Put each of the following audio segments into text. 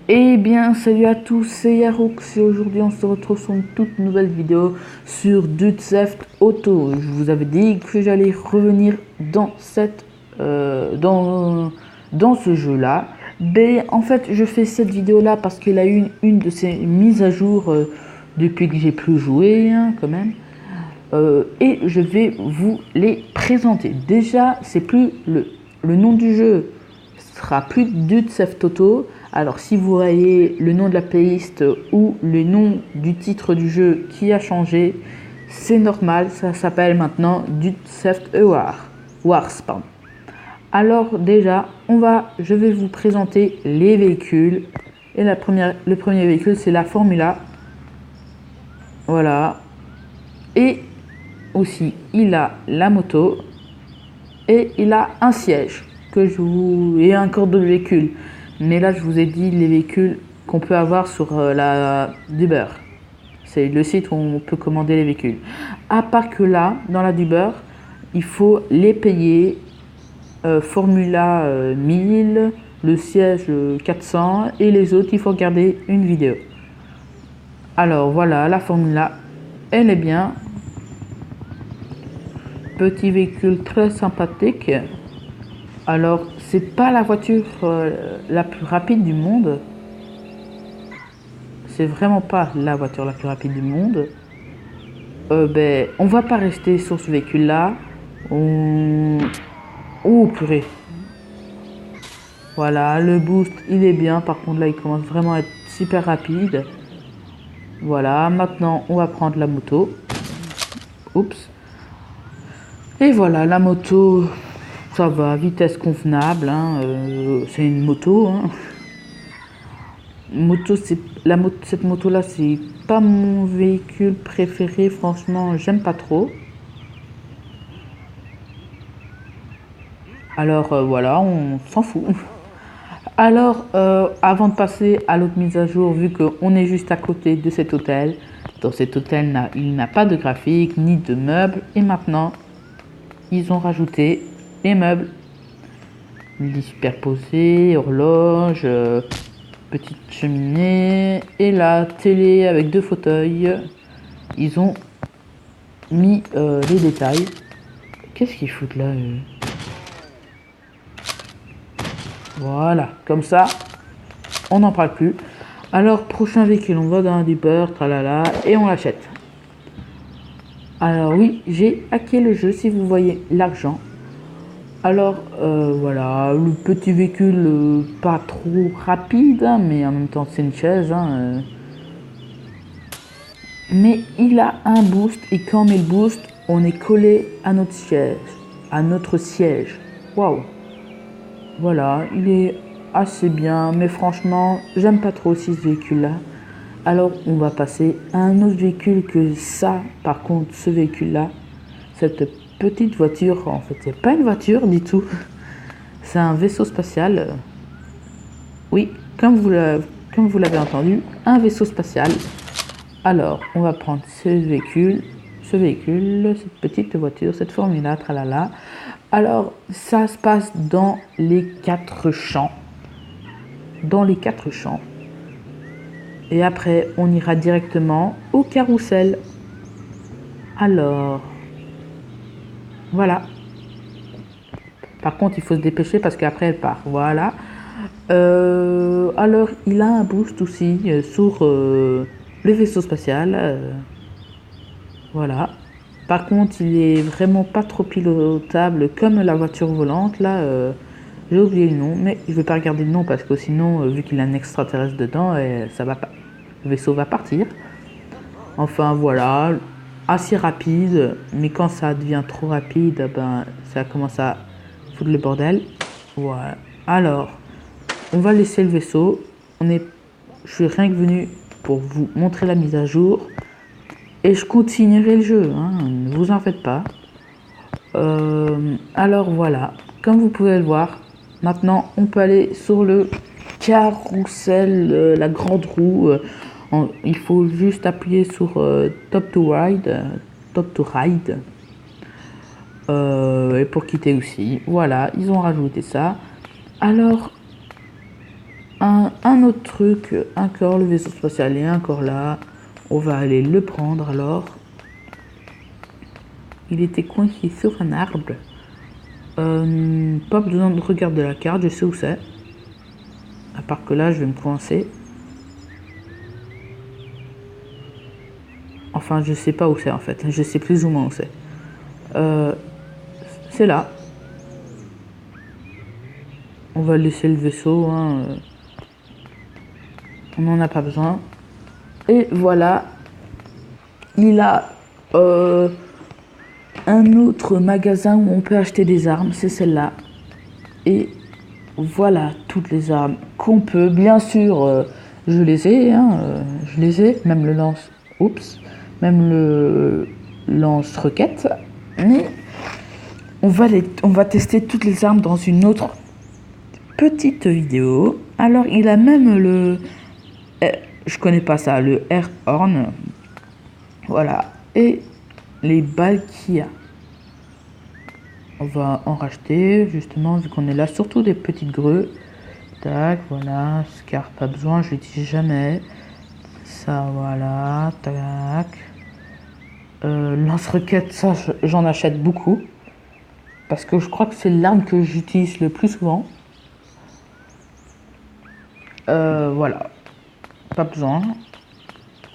Eh bien, salut à tous, c'est Yaroux et aujourd'hui on se retrouve sur une toute nouvelle vidéo sur Dude Theft Auto. Je vous avais dit que j'allais revenir dans dans ce jeu-là. Mais en fait, je fais cette vidéo-là parce qu'il a eu une de ces mises à jour depuis que j'ai plus joué, hein, quand même. Et je vais vous les présenter. Déjà, c'est plus le nom du jeu sera plus Dude Theft Auto. Alors si vous voyez le nom de la playlist ou le nom du titre du jeu qui a changé, c'est normal, ça s'appelle maintenant Dude Theft Wars. Pardon. Alors déjà, je vais vous présenter les véhicules. Et le premier véhicule, c'est la Formula. Voilà. Et aussi, il a la moto. Et il a un siège. Et un corps de véhicule. Mais là, je vous ai dit les véhicules qu'on peut avoir sur la Uber. C'est le site où on peut commander les véhicules. À part que là, dans la Uber, il faut les payer. Formula 1000, le siège 400 et les autres, il faut regarder une vidéo. Alors voilà, la Formula, elle est bien. Petit véhicule très sympathique. Alors, c'est pas la voiture la plus rapide du monde. C'est vraiment pas la voiture la plus rapide du monde. On va pas rester sur ce véhicule-là. Oh purée. Voilà, le boost, il est bien. Par contre, là, il commence vraiment à être super rapide. Voilà, maintenant, on va prendre la moto. Oups. Et voilà, la moto, ça va, vitesse convenable. Hein, c'est une moto. Hein. Cette moto là, c'est pas mon véhicule préféré, franchement, j'aime pas trop. Alors voilà, on s'en fout. Alors avant de passer à l'autre mise à jour, vu qu'on est juste à côté de cet hôtel, dans cet hôtel il n'a pas de graphique ni de meubles, et maintenant ils ont rajouté les meubles, lit superposé, horloge, petite cheminée et la télé avec 2 fauteuils. Ils ont mis les détails. Qu'est-ce qu'ils foutent là Voilà, comme ça, on n'en parle plus. Alors, prochain véhicule, on va dans un Uber, tralala, et on l'achète. Alors oui, j'ai hacké le jeu, si vous voyez l'argent. Alors voilà, le petit véhicule pas trop rapide, hein, mais en même temps c'est une chaise. Hein, Mais il a un boost et quand on met le boost, on est collé à notre siège. Waouh. Voilà, il est assez bien, mais franchement, j'aime pas trop aussi ce véhicule-là. Alors on va passer à un autre véhicule que ça, par contre, ce véhicule-là, cette petite voiture, en fait, c'est pas une voiture du tout. C'est un vaisseau spatial. Oui, comme vous l'avez entendu, un vaisseau spatial. Alors, on va prendre ce véhicule, cette petite voiture, cette Formula, tralala. Alors, ça se passe dans les 4 champs. Et après, on ira directement au carrousel. Alors, voilà. Par contre, il faut se dépêcher parce qu'après, elle part. Voilà. Alors, il a un boost aussi sur le vaisseau spatial. Voilà. Par contre, il est vraiment pas trop pilotable comme la voiture volante. Là, j'ai oublié le nom, mais je vais pas regarder le nom parce que sinon, vu qu'il a un extraterrestre dedans, ça va pas. Le vaisseau va partir. Enfin, voilà. Assez rapide, mais quand ça devient trop rapide, ça commence à foutre le bordel. Voilà. Alors, on va laisser le vaisseau. Je suis rien que venu pour vous montrer la mise à jour. Et je continuerai le jeu, hein, ne vous en faites pas. Alors voilà, comme vous pouvez le voir, maintenant on peut aller sur le carrousel, la grande roue. Il faut juste appuyer sur Top to Ride. Et pour quitter aussi. Voilà, ils ont rajouté ça. Alors, un un autre truc, encore le vaisseau spatial est encore là. On va aller le prendre alors. Il était coincé sur un arbre. Pas besoin de regarder la carte, je sais où c'est. À part que là, je vais me coincer. Enfin, je sais pas où c'est en fait. Je sais plus ou moins où c'est. C'est là. On va laisser le vaisseau. Hein. On n'en a pas besoin. Et voilà. Il a un autre magasin où on peut acheter des armes. C'est celle-là. Et voilà toutes les armes qu'on peut. Bien sûr, je les ai. Hein, je les ai. Même le lance. Oups. Même le lance-roquette. Mais on va tester toutes les armes dans une autre petite vidéo. Alors, il a même le... je connais pas ça, le Air Horn. Voilà. Et les balles qu'il y a. On va en racheter, justement, vu qu'on est là. Surtout des petites greux. Tac, voilà. Scar, pas besoin, je l'utilise jamais. Ça, voilà. Tac. Lance-roquette, ça, j'en achète beaucoup. Parce que je crois que c'est l'arme que j'utilise le plus souvent. Voilà. Pas besoin.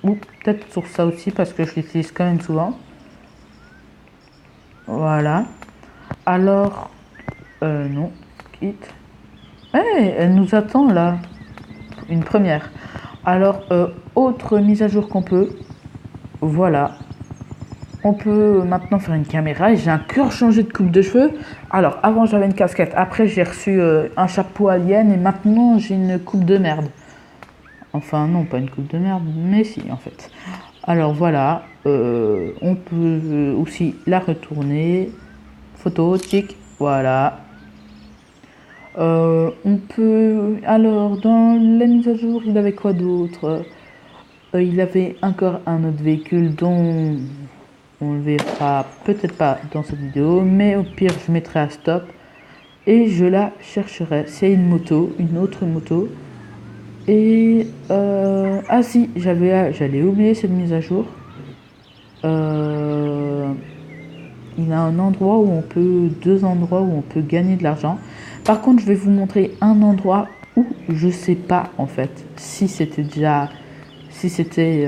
Ou peut-être sur ça aussi parce que je l'utilise quand même souvent. Voilà. Alors, non. Quitte. Hey, elle nous attend là. Une première. Alors, autre mise à jour qu'on peut. Voilà. On peut maintenant faire une caméra et j'ai encore changé de coupe de cheveux. Alors, avant j'avais une casquette. Après, j'ai reçu un chapeau alien et maintenant j'ai une coupe de merde. Enfin, non, pas une coupe de merde, mais si, en fait. Alors, voilà. On peut aussi la retourner. Photo, tic, voilà. On peut... Alors, dans la mise à jour, il avait quoi d'autre? Il avait encore un autre véhicule dont on le verra peut-être pas dans cette vidéo, mais au pire, je mettrai à stop et je la chercherai. C'est une moto, une autre moto. Et ah si, j'allais oublier cette mise à jour. Il a un endroit où on peut, deux endroits où on peut gagner de l'argent. Par contre, je vais vous montrer un endroit où je sais pas en fait si c'était déjà, si c'est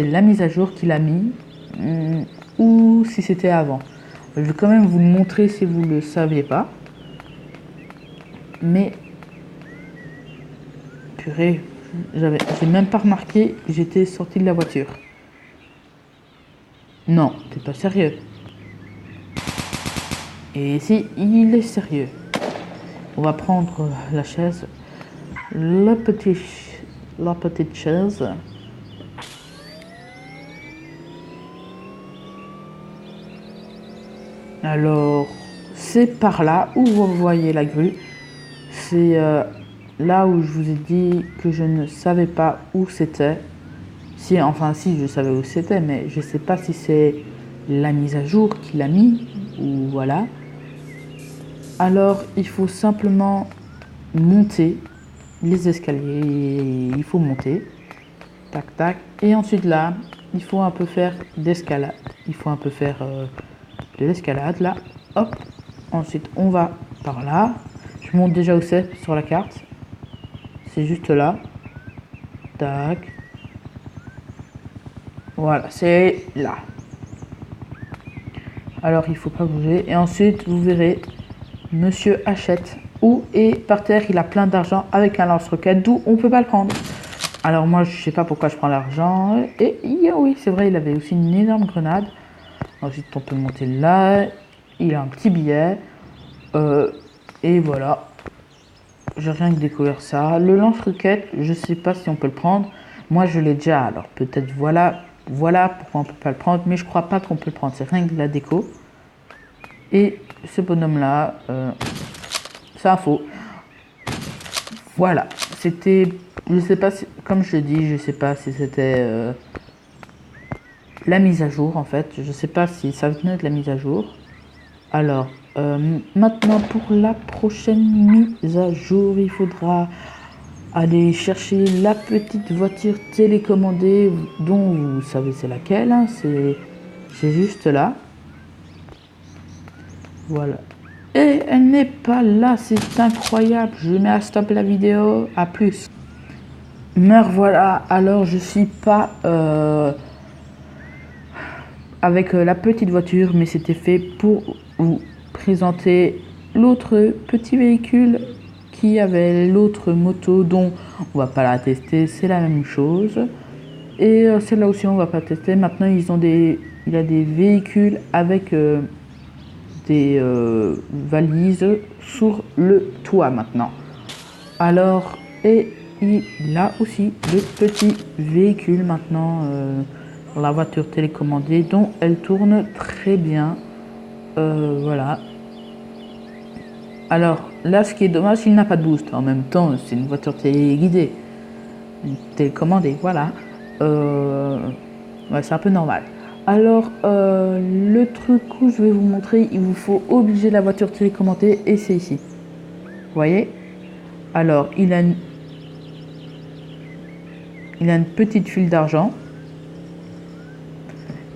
la mise à jour qu'il a mis ou si c'était avant. Je vais quand même vous le montrer si vous le saviez pas. Mais purée, j'ai même pas remarqué que j'étais sorti de la voiture. Non, t'es pas sérieux. Et si, il est sérieux. On va prendre la chaise. La petite chaise. Alors, c'est par là où vous voyez la grue. C'est là où je vous ai dit que je ne savais pas où c'était. Si, enfin si, je savais où c'était, mais je ne sais pas si c'est la mise à jour qu'il a mis ou voilà. Alors, il faut simplement monter les escaliers. Il faut monter. Tac, tac. Et ensuite là, il faut un peu faire d'escalade. Il faut un peu faire de l'escalade là. Hop. Ensuite, on va par là. Je montre déjà où c'est sur la carte. C'est juste là. Tac. Voilà, c'est là. Alors, il faut pas bouger. Et ensuite, vous verrez, monsieur achète. Où et par terre, il a plein d'argent avec un lance-roquette, d'où on peut pas le prendre. Alors moi, je sais pas pourquoi je prends l'argent. Et oui, c'est vrai, il avait aussi une énorme grenade. Ensuite, on peut monter là. Il a un petit billet. Et voilà. J'ai rien que découvert ça. Le lance-roquette, je sais pas si on peut le prendre. Moi, je l'ai déjà. Alors peut-être voilà pourquoi on peut pas le prendre. Mais je crois pas qu'on peut le prendre. C'est rien que de la déco. Et ce bonhomme-là, c'est un faux. Voilà. C'était... Je sais pas si, comme je dis, je sais pas si c'était la mise à jour en fait. Je sais pas si ça venait de la mise à jour. Alors, maintenant pour la prochaine mise à jour, il faudra aller chercher la petite voiture télécommandée dont vous savez c'est laquelle, hein, c'est juste là. Voilà. Et elle n'est pas là, c'est incroyable. Je mets à stop la vidéo, à plus. Mais voilà, alors je suis pas avec la petite voiture, mais c'était fait pour vous présenter l'autre petit véhicule qui avait l'autre moto dont on va pas la tester, c'est la même chose. Et celle-là aussi on va pas tester. Maintenant il y a des véhicules avec des valises sur le toit maintenant. Alors, et il a aussi le petit véhicule maintenant, la voiture télécommandée dont elle tourne très bien. Voilà. Alors là, ce qui est dommage, il n'a pas de boost. En même temps, c'est une voiture téléguidée, télécommandée, voilà. Ouais, c'est un peu normal. Alors, le truc où je vais vous montrer, il vous faut obliger la voiture télécommandée et c'est ici. Vous voyez? Alors, il a une petite file d'argent.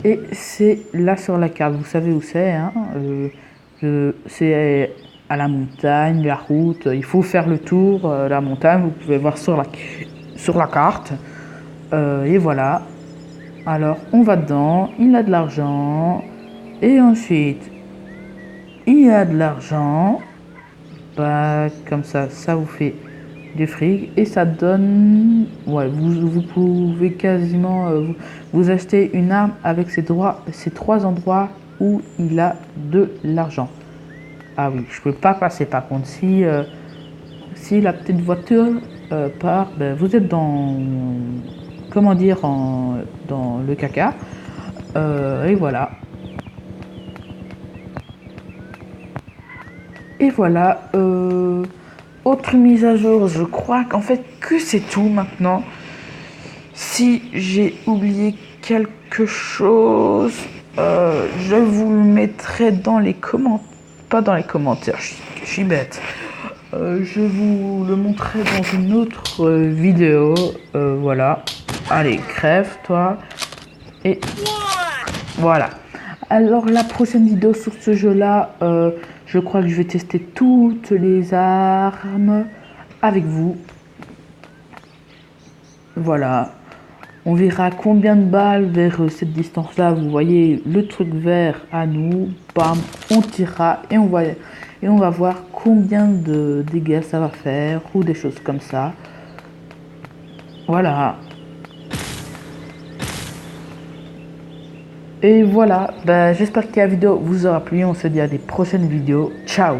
Et c'est là sur la carte, vous savez où c'est, hein, c'est à la montagne, la route, il faut faire le tour, la montagne, vous pouvez voir sur la carte. Et voilà. Alors on va dedans, il a de l'argent. Et ensuite, il a de l'argent. Bah, comme ça vous fait du fric. Et ça donne... Ouais, vous pouvez quasiment vous acheter une arme avec ces trois endroits où il a de l'argent. Ah oui, je peux pas passer par contre. Si la petite voiture part, ben, vous êtes dans... Comment dire, dans le caca. Et voilà. Et voilà. Autre mise à jour, je crois qu'en fait que c'est tout maintenant. Si j'ai oublié quelque chose, je vous le mettrai dans les commentaires. Pas dans les commentaires, je suis bête. Je vous le montrerai dans une autre vidéo. Voilà. Allez, crève toi. Et voilà. Alors la prochaine vidéo sur ce jeu-là, je crois que je vais tester toutes les armes avec vous. Voilà. On verra combien de balles vers cette distance-là. Vous voyez le truc vert à nous. Bam, on tirera et on va voir combien de dégâts ça va faire ou des choses comme ça. Voilà. Et voilà. Ben, j'espère que la vidéo vous aura plu. On se dit à des prochaines vidéos. Ciao.